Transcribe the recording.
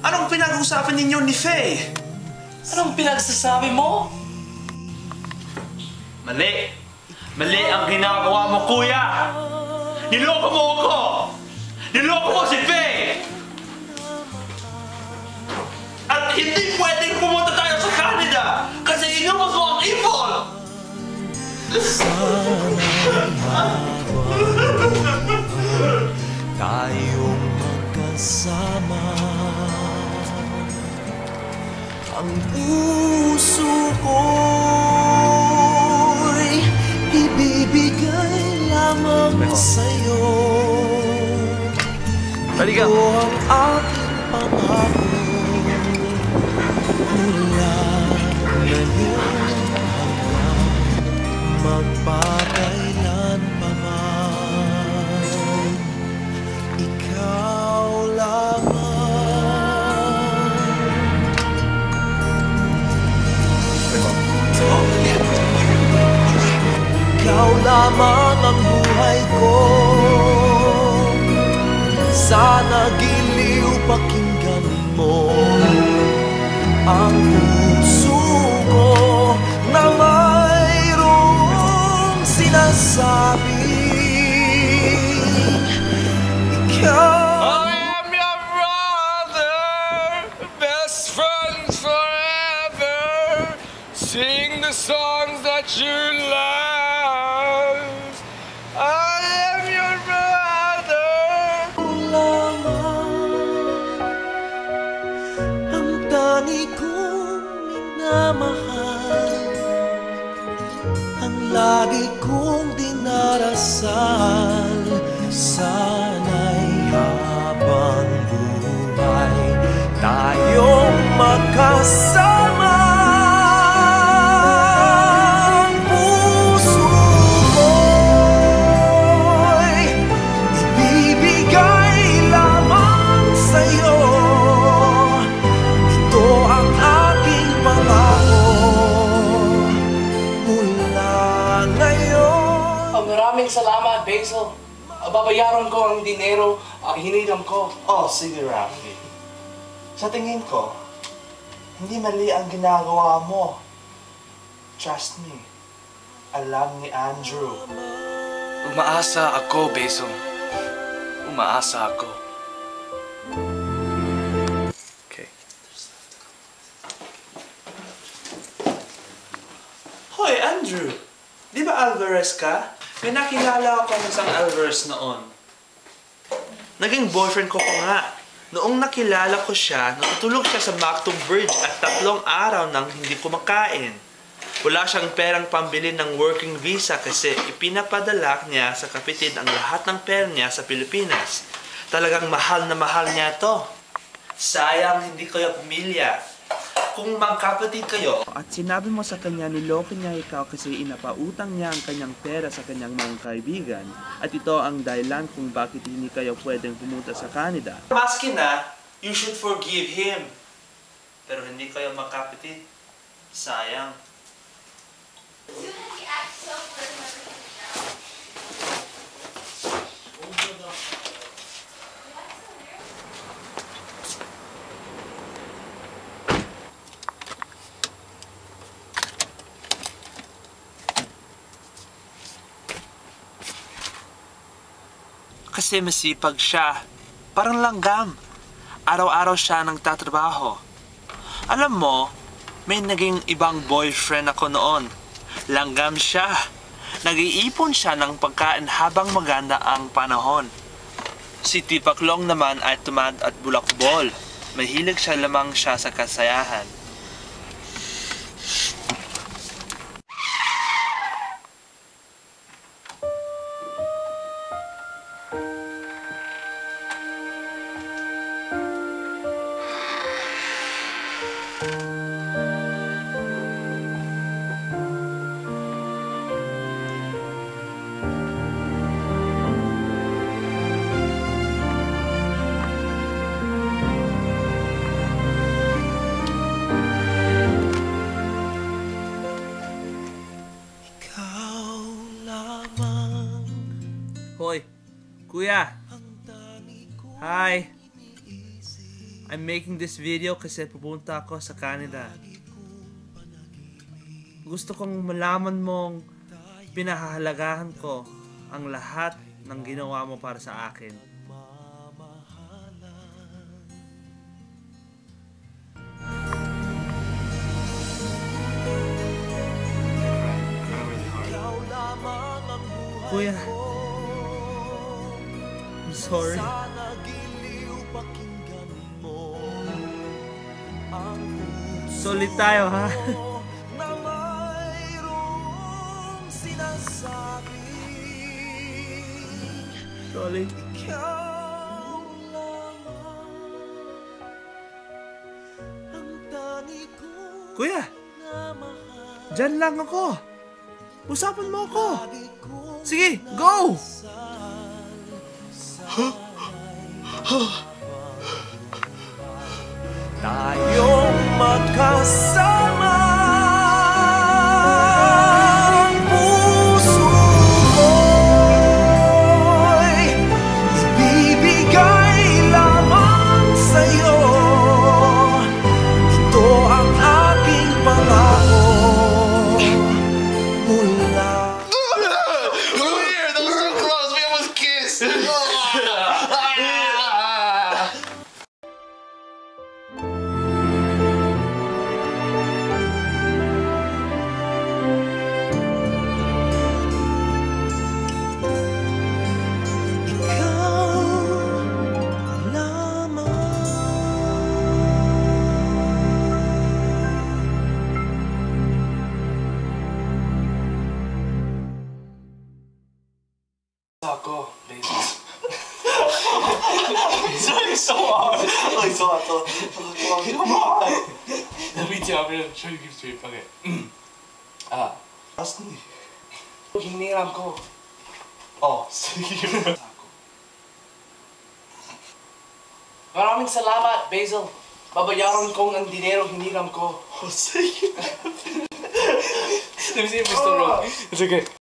Anong pinag-uusapan ninyo ni Faye? Anong pinagsasabi mo? Mali! Mali ang ginagawa mo, kuya! Niloko mo ako! Niloko mo si Faye! At hindi pwedeng pumunta tayo sa Canada kasi inuwas mo ang ipon! Tayong magkasama, ang puso ko'y ibibigay lamang sa'yo. Ito ang aking pangako mula ngayon hanggang magpakailan pa man. Ikaw lamang. Ikaw lamang ang buhay ko. Sana giliw pakinggan mo ang puso ko na mayroong sinasabing ikaw. I am your brother, best friends forever. Sing the songs that you love. I am your brother. Ang tangi kong minamahal, ang lagi kong dinarasal, sana'y habang buhay tayong magkasama. Ang puso ko'y ibibigay lamang sa'yo. Ito ang aking pangako mula ngayon. Maraming salamat, Basil. Babayaran ko ang dinero hinidam ko. Oh, sige, Rafi. Sa tingin ko, hindi mali ang ginagawa mo. Trust me. Alam ni Andrew. Umaasa ako, Basil. Umaasa ako. Okay. Hoy, Andrew! Di ba Alvarez ka? May nakilala ako ng isang Alvarez noon. Naging boyfriend ko nga. Noong nakilala ko siya, natutulog siya sa Mactung Bridge at 3 araw nang hindi kumakain. Wala siyang perang pambili ng working visa kasi ipinapadala niya sa kapitid ang lahat ng pera niya sa Pilipinas. Talagang mahal na mahal niya to. Sayang hindi kayo pamilya. Kung magkapatid kayo at sinabi mo sa kanya niloko niya ikaw kasi inapautang niya ang kanyang pera sa kanyang mga kaibigan at ito ang dahilan kung bakit hindi kayo pwedeng pumunta sa Canada. Maski na, you should forgive him. Pero hindi kayo magkapatid. Sayang. Kasi masipag siya. Parang langgam. Araw-araw siya nagtatrabaho. Alam mo, may naging ibang boyfriend ako noon. Langgam siya. Nag-iipon siya ng pagkain habang maganda ang panahon. Si Tipaklong naman ay tumad at bulakbol. Mahilig siya lamang siya sa kasayahan. Hoy, kuya. Hi. I'm making this video kasi pupunta ako sa Canada. Gusto kong malaman mong pinahahalagahan ko ang lahat ng ginawa mo para sa akin. ikaw lamang ang buhay Kuya, ko. I'm sorry. Sana giliw pakinggan mo ang Sulit tayo, ha? na mayroong sinasabi. Sorry. Ikaw lamang ang tangi ko Kuya, na mahal. dyan lang ako. Usapan mo ako. Lagi kong Sige, go! tayong magkasama. Ang puso ko'y ibibigay lamang sa'yo. Ito ang aking pangako mula. Weird! That was so close! We almost kissed! Ikaw lamang. Ako, Basil. Sorry, so hard. Ay, so hard. Come on. Let me tell you, I'm gonna show you straight. Okay. Ask me. Hiniram ko. Oh, sige. Maraming salamat, Basil. Babayaran kong ang dinero hiniram ko. Oh, sige. Let me see if it's still wrong. It's okay.